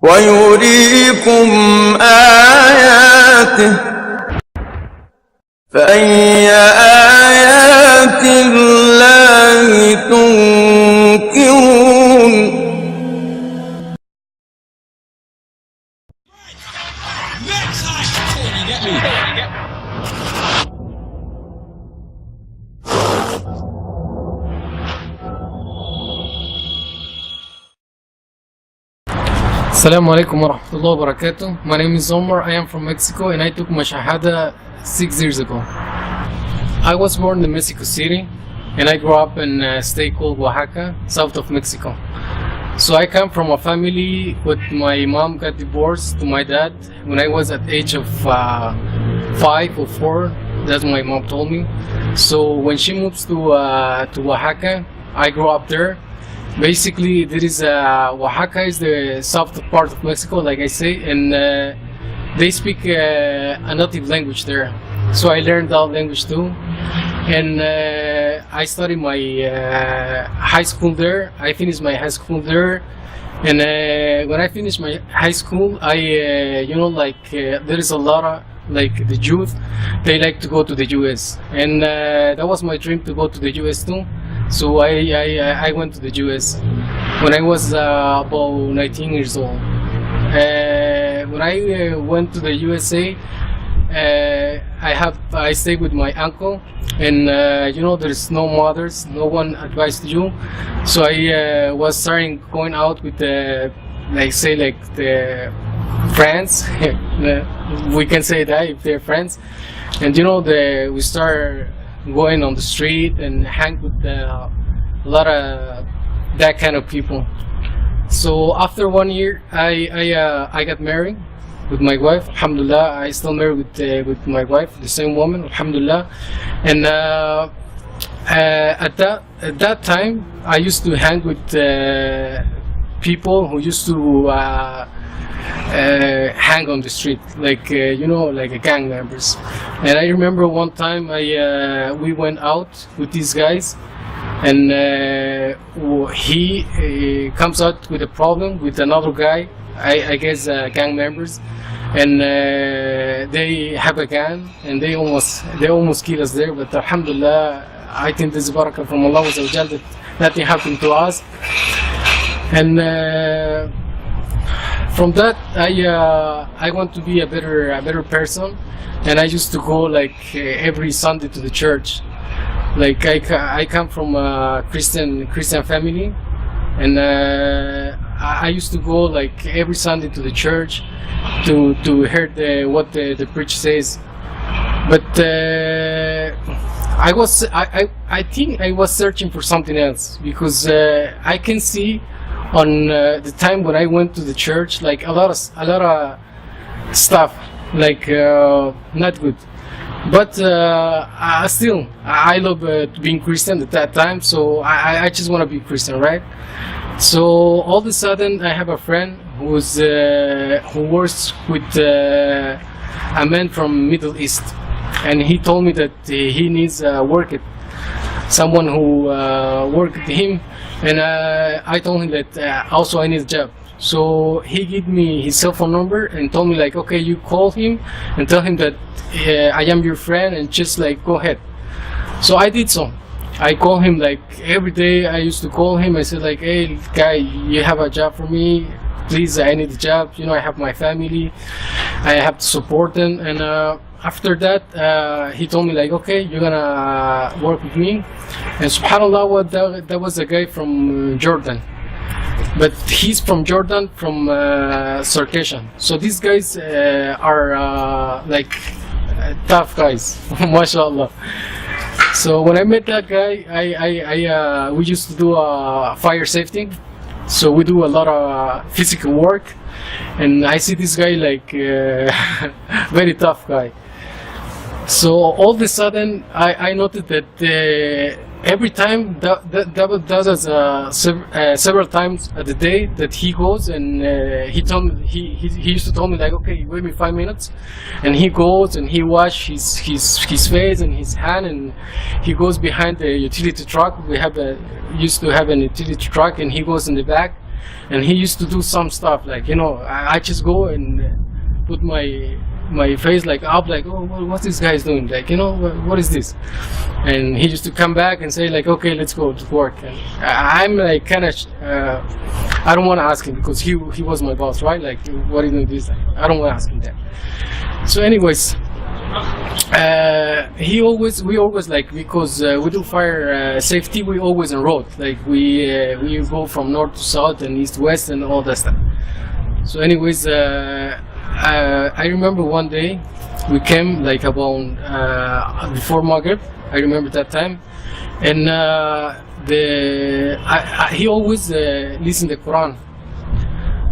ويريكم آياته فأي آيات الله تنكرون. Assalamu alaikum wa rahmatullahi wa barakatuh. My name is Omar. I am from Mexico and I took my Shahada 6 years ago. I was born in Mexico City and I grew up in a state called Oaxaca, south of Mexico. So I come from a family with my mom got divorced to my dad when I was at the age of 5 or 4. That's what my mom told me. So when she moves to Oaxaca, I grew up there. Basically, there is Oaxaca is the south part of Mexico, like I say, and they speak a native language there. So I learned that language too, and I studied my high school there. I finished my high school there, and when I finished my high school, I there is a lot of the youth, they like to go to the US, and that was my dream to go to the US too. So I went to the US when I was about 19 years old. When I went to the USA, I stayed with my uncle, and there's no mothers, no one advised you. So I was starting going out with the friends. We can say that if they're friends, and we start going on the street and hang with a lot of that kind of people. So after 1 year, I got married with my wife. Alhamdulillah, I still married with my wife, the same woman. Alhamdulillah, and at that time, I used to hang with people who used to hang on the street, like gang members. And I remember one time we went out with these guys, and he comes out with a problem with another guy, I guess gang members, and they have a gun, and they almost kill us there. But alhamdulillah, I think this is barakah from Allah that nothing happened to us. And from that, I want to be a better person, and I used to go every Sunday to the church. Like I come from a Christian family, and I used to go every Sunday to the church to hear what the preacher says. But I think I was searching for something else, because I can see on the time when I went to the church, a lot of stuff not good. But still, I love being Christian at that time, so I just want to be Christian, right? So all of a sudden, I have a friend who works with a man from Middle East, and he told me that he needs someone who work with him, and I told him that also I need a job. So he gave me his cell phone number and told me okay, you call him and tell him that I am your friend, and just go ahead. So I did so. I call him every day. I used to call him. I said hey guy, you have a job for me? Please, I need a job. I have my family. I have to support them. And after that, he told me okay, you're gonna work with me. And subhanallah, that was a guy from Jordan. But he's from Jordan, from Circassian. So these guys are tough guys, mashallah. So when I met that guy, we used to do fire safety. So we do a lot of physical work, and I see this guy very tough guy. So all of a sudden, I noted that every time that does several times a day that he goes, and he used to tell me okay, wait me 5 minutes, and he goes and he washes his face and his hand, and he goes behind the utility truck. We used to have an utility truck, and he goes in the back and he used to do some stuff like, you know, I just go and put my face like up, like, oh, what's this guy's doing? Like, you know, what is this? And he used to come back and say like, okay, let's go to work. And I'm like kind of, I don't want to ask him because he was my boss, right? Like, what are you doing this? I don't want to ask him that. So anyways, we always like, because we do fire safety, we always on road. Like we go from north to south and east to west and all that stuff. So anyways, I remember one day we came like about before Maghrib. I remember that time, and he always listened to the Quran.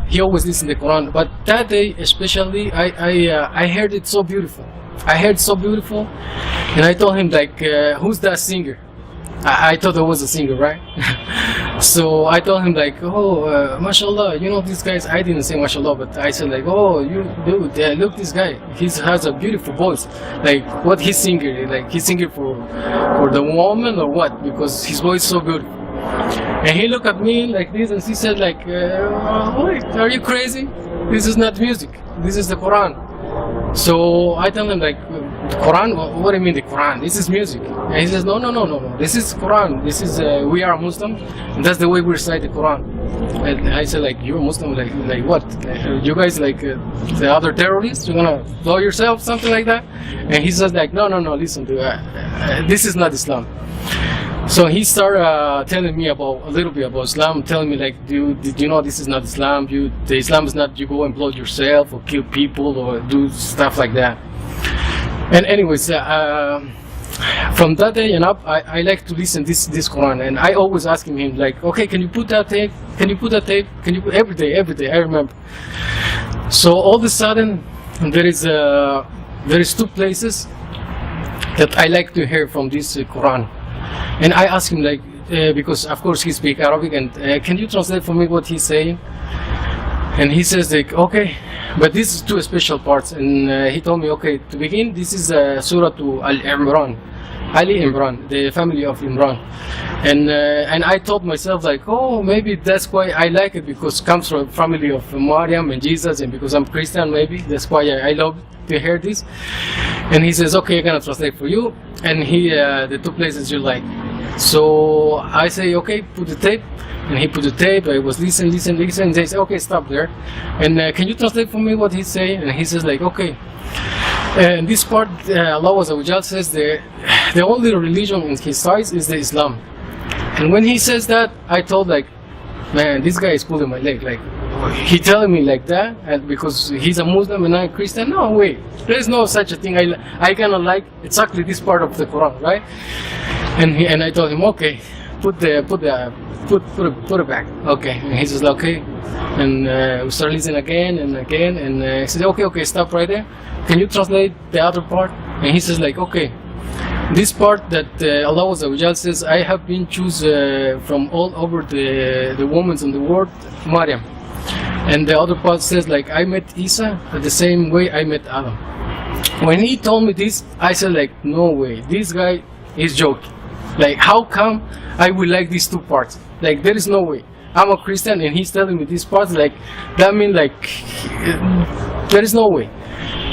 He always listened to the Quran, but that day especially, I heard it so beautiful. I heard so beautiful, and I told him like, who's that singer? I thought I was a singer, right? So I told him like, oh, mashallah, you know these guys. I didn't say mashallah, but I said like, oh, you dude, look this guy. He has a beautiful voice. Like, what he's singing? Like, he's singing for the woman or what? Because his voice is so good. And he looked at me like this, and he said like, wait, are you crazy? This is not music. This is the Quran. So I tell him like, the Quran? What do you mean the Quran? This is music. And he says, no. This is Quran. This is, we are Muslim, and that's the way we recite the Quran. And I said like, you're Muslim? Like what? You guys like the other terrorists? You're gonna blow yourself? Something like that? And he says like, no, listen, this is not Islam. So he started telling me a little bit about Islam, telling me like, did you know this is not Islam? The Islam is not you go and blow yourself or kill people or do stuff like that. And anyways, from that day and up, I like to listen this Quran, and I always asking him like, okay, can you put that tape? Can you put that tape? Can you put every day? I remember. So all of a sudden, there is 2 places that I like to hear from this Quran. And I asked him like, because of course he speaks Arabic, and can you translate for me what he's saying? And he says like, okay, but this is 2 special parts. And he told me, okay, to begin, this is Surah to Al-Imran, Ali Imran, the family of Imran. And I told myself like, oh, maybe that's why I like it, because it comes from family of Maryam and Jesus, and because I'm Christian, maybe that's why I love to hear this. And he says, okay, I'm gonna translate for you. And the 2 places you like. So I say, okay, put the tape. And he put the tape. I was listening. And they say, okay, stop there. And can you translate for me what he's saying? And he says like, okay. And this part, Allah Azza wa Jal says the only religion in his size is the Islam. And when he says that, I thought like, man, this guy is pulling my leg. Like, he telling me like that, and because he's a Muslim and I'm a Christian? No way. There's no such a thing. I kinda like exactly this part of the Quran, right? And I told him, okay, put it back. Okay. And he says, okay. And we start listening again and again. And he says, okay, stop right there. Can you translate the other part? And he says like, okay. This part that Allah Azza wa Jal says, I have been chosen from all over the women in the world, Maryam. And the other part says like, I met Isa the same way I met Adam. When he told me this, I said like, no way, this guy is joking. Like, how come I will like these 2 parts? Like, there is no way. I'm a Christian and he's telling me these parts, like, that means like, there is no way.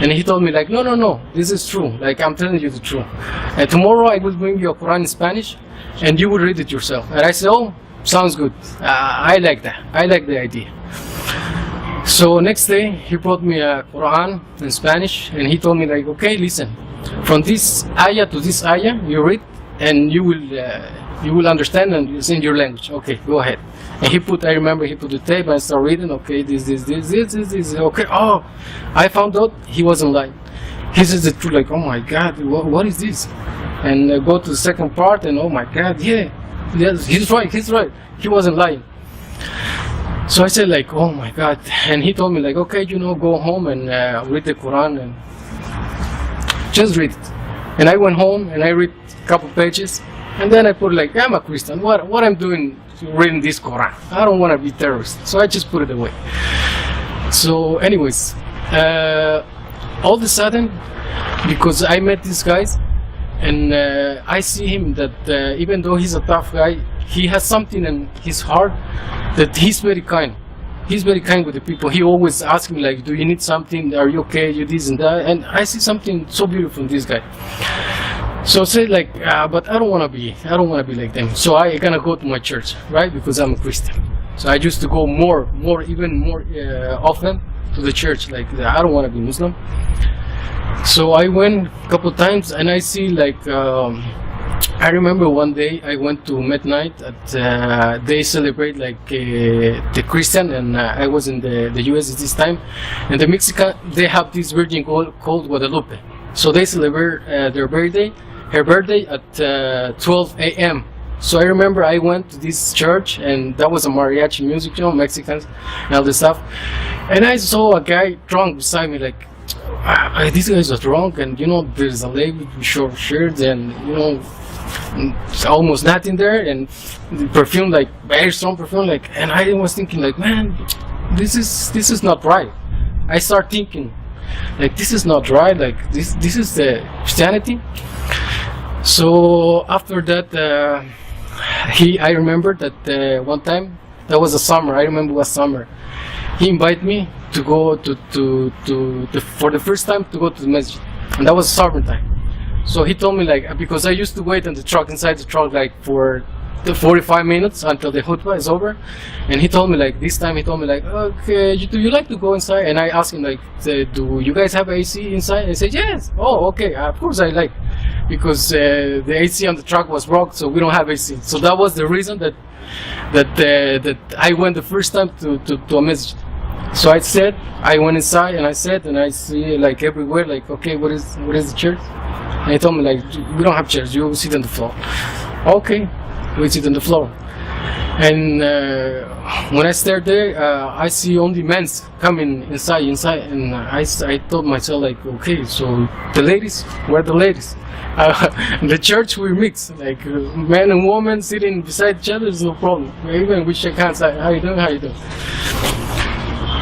And he told me like, no, this is true. Like, I'm telling you the truth. And tomorrow I will bring you a Quran in Spanish and you will read it yourself. And I said, oh, sounds good. I like that. I like the idea. So next day he brought me a Quran in Spanish, and he told me like, okay, listen, from this ayah to this ayah you read, and you will understand, and it's in your language. Okay, go ahead. And I remember he put the tape and I started reading. Okay, this. Okay, oh, I found out he wasn't lying. He says the truth. Like, oh my God, what is this? And go to the second part, and oh my God, yes, he's right. He wasn't lying. So I said like, oh my God. And he told me like, okay, go home and read the Quran and just read it. And I went home and I read a couple pages, and then I put like, I'm a Christian, what I'm doing reading this Quran? I don't want to be terrorist. So I just put it away. So anyways, all of a sudden, because I met these guys, and I see him that even though he's a tough guy, he has something in his heart that he's very kind. He's very kind with the people. He always asks me like, do you need something? Are you okay? You this and that. And I see something so beautiful in this guy. So I said like, but I don't want to be like them. So I gonna go to my church, right? Because I'm a Christian. So I used to go even more often to the church. Like I don't want to be Muslim. So I went a couple of times, and I see like, I remember one day I went to midnight. They celebrate like the Christian, and I was in the US at this time, and the Mexican, they have this virgin called Guadalupe. So they celebrate her birthday at 12 a.m. So I remember I went to this church, and that was a mariachi music, you know, Mexicans and all this stuff. And I saw a guy drunk beside me, like, these guys are drunk, and you know, there's a lady with short shirts, and you know, almost nothing there, and the perfume, like very strong perfume, like. And I was thinking, like, man, this is not right. I start thinking, like, this is not right. Like this is the Christianity. So after that, I remember that one time, that was a summer. I remember it was summer. He invited me to go for the first time to go to the masjid, and that was summertime. So he told me, like, because I used to wait on the truck, inside the truck, like for the 45 minutes until the khutbah is over, and he told me, like, this time he told me, like, okay, do you like to go inside? And I asked him, like, do you guys have AC inside? And he said yes. Oh, okay, of course I like, because the AC on the truck was broke, so we don't have AC. So that was the reason that I went the first time to a masjid. So I went inside, and I sat, and I see, like, everywhere, like, okay, what is the church? And he told me, like, we don't have chairs, you sit on the floor. Okay, we sit on the floor. And when I stared there, I see only men coming inside, and I told myself, like, okay, so the ladies, where are the ladies? In the church we mix, like men and women sitting beside each other is no problem. Even we shake hands, how you doing, how you doing?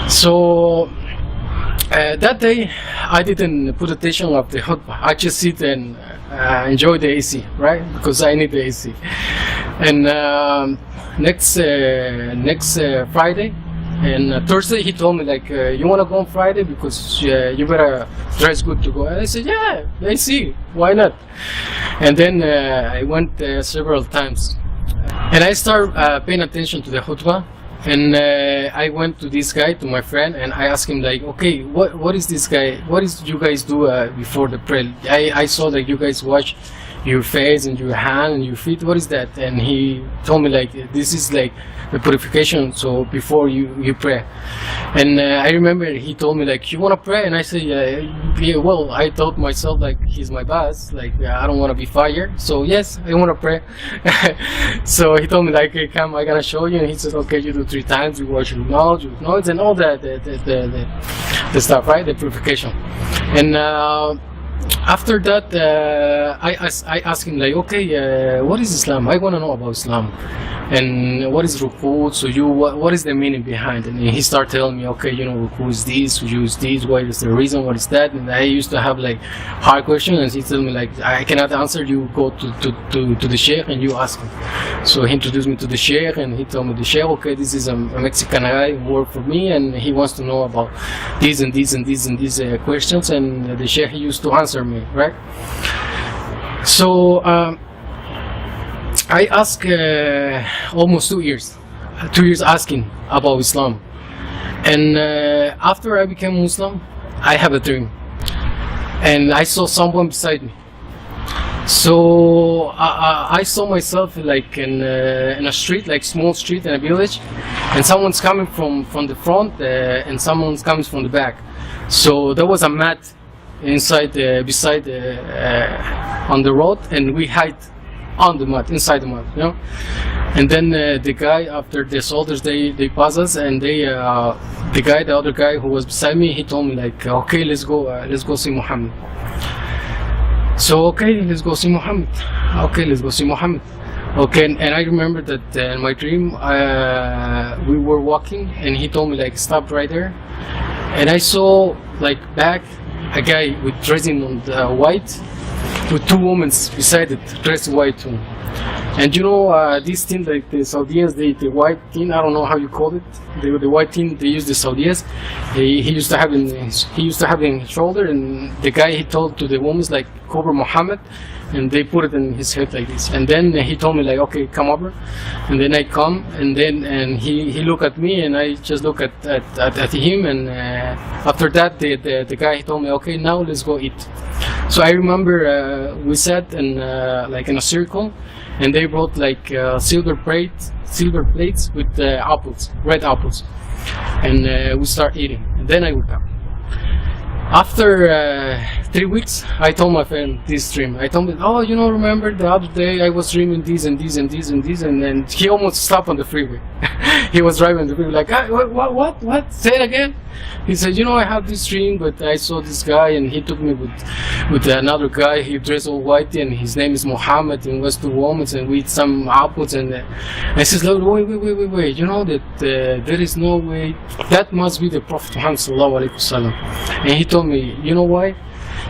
So that day I didn't put attention of the khutbah. I just sit and enjoy the AC, right? Because I need the AC. And next Friday and Thursday he told me, like, you want to go on Friday, because you better dress good to go. And I said, yeah, AC, why not? And then I went several times, and I started paying attention to the khutbah. And I went to this guy, to my friend, and I asked him, like, okay, what is this guy? What is you guys do before the prayer? I saw that you guys wash your face and your hand and your feet. What is that? And he told me, like, this is like the purification. So before you pray. And I remember he told me, like, you want to pray? And I said, yeah. Well, I told myself, like, he's my boss. Like, I don't want to be fired. So yes, I want to pray. So he told me, like, hey, come, I gotta show you. And he said, okay, you do 3 times. You wash your mouth, and all that, the stuff, right? The purification. And after that, I asked him, like, okay, what is Islam? I want to know about Islam. And what is ruku? So what is the meaning behind it? And he started telling me, okay, you know, ruku is this, you use this, what is the reason, what is that? And I used to have, like, hard questions, and he told me, like, I cannot answer, you go to the sheikh and you ask him. So he introduced me to the sheikh, and he told me, the sheikh, okay, this is a Mexican guy who worked for me, and he wants to know about these and these and these and these questions, and the sheikh used to answer me, right? So I asked almost 2 years asking about Islam. And after I became Muslim, I have a dream, and I saw someone beside me. So I saw myself, like, in a street, like small street in a village, and someone's coming from the front and someone's coming from the back. So there was a mat inside beside on the road, and we hide on the mat, inside the mat, you know. And then the guy, after the soldiers, they pass us, and the other guy who was beside me, he told me, like, okay, let's go see Muhammad. So okay, let's go see Muhammad. Okay, let's go see Muhammad. Okay, and I remember that in my dream, we were walking, and he told me, like, stop right there. And I saw, like, back a guy with dressing on white, with two women beside it, dressed white too. And you know, this thing, like the Saudians, the white thing, I don't know how you call it, the white thing they use the Saudians. He used to have in his shoulder, and the guy he told to the woman like cover Muhammad, and they put it in his head like this. And then he told me like, okay, come over, and then I come, and he looked at me, and I just look at him, and after that the guy he told me, okay, now let's go eat. So I remember we sat in like in a circle, and they brought like silver plates with apples, red apples, and we start eating. And then I woke up. After 3 weeks, I told my friend this dream. I told him, oh, you know, remember the other day I was dreaming this and this and this and this, and then he almost stopped on the freeway. He was driving the freeway like, ah, what? Say it again. He said, you know, I had this dream, but I saw this guy, and he took me with another guy. He dressed all white, and his name is Muhammad, and was two women, and we eat some apples. And I says, wait, you know that there is no way, that must be the Prophet Muhammad sallallahu alaihi wasallam. And he told me, you know why?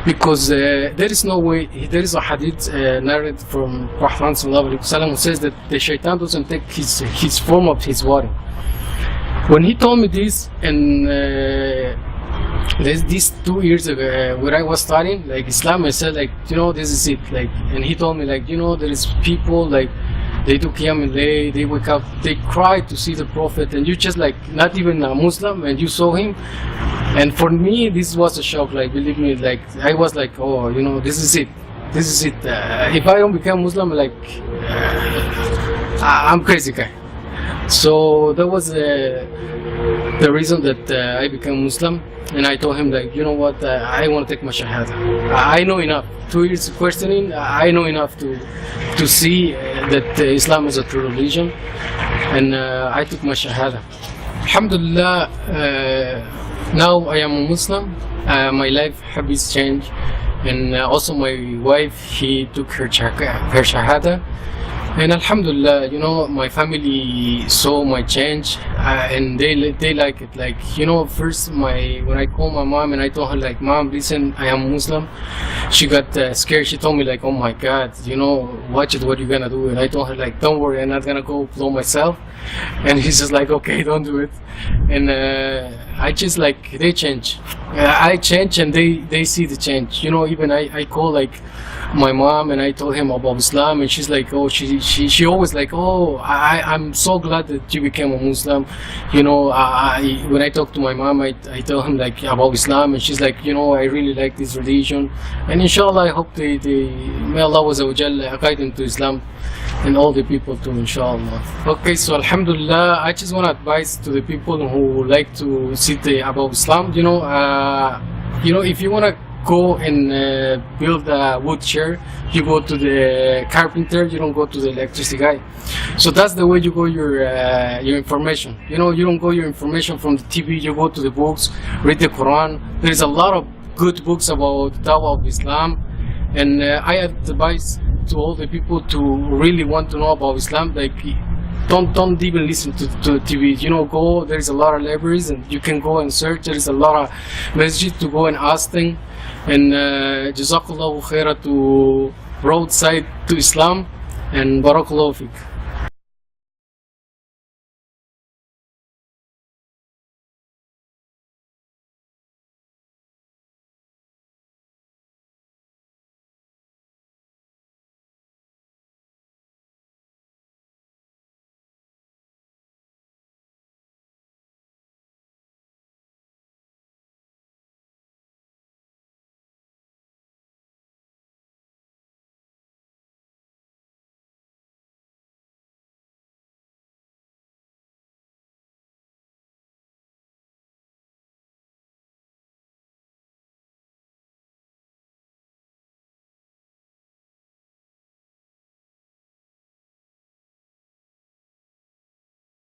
Because there is no way, there is a hadith narrated from Prophet Muhammad sallallahu alaihi wasallam who says that the shaitan doesn't take his form of his body. When he told me this, and these 2 years ago, when I was studying like Islam, I said like, you know, this is it. Like, and he told me like, you know, there is people like they do Qiyam al-Layl, they wake up, they cry to see the Prophet, and you just like not even a Muslim, and you saw him. And for me, this was a shock. Like, believe me, like I was like, oh, you know, this is it. If I don't become Muslim, like I'm crazy guy. So that was the reason that I became Muslim, and I told him like, you know what, I want to take my shahada. I know enough. 2 years questioning, I know enough to see that Islam is a true religion, and I took my shahada. Alhamdulillah, now I am a Muslim. My life has changed, and also my wife, he took her shahada. And Alhamdulillah, you know, my family saw my change, and they like it. Like, you know, first when I called my mom and I told her like, Mom, listen, I am Muslim, she got scared. She told me like, oh my God, you know, watch it, what you gonna do? And I told her like, don't worry, I'm not gonna go blow myself. And she's just like, okay, don't do it. And I just like, they change. I change, and they see the change. You know, even I call like my mom, and I told him about Islam, and she's like, oh, she always like, oh, I'm so glad that you became a Muslim. You know, when I talk to my mom, I tell him like about Islam, and she's like, you know, I really like this religion, and inshallah I hope may Allah Azza wa Jalla guide them to Islam, and all the people too, inshallah. Okay, so Alhamdulillah, I just want to advise to the people who like to see about Islam, you know, if you want to go and build a wood chair, you go to the carpenter, you don't go to the electricity guy. So that's the way you go your information. You know, you don't go your information from the TV, you go to the books, read the Quran. There's a lot of good books about the Dawah of Islam, and I advise to all the people to really want to know about Islam, like don't even listen to TV. You know, go, there's a lot of libraries, and you can go and search. There's a lot of masjid to go and ask things. And Jazakallahu khaira to roadside to Islam, and Barakallahu Fik.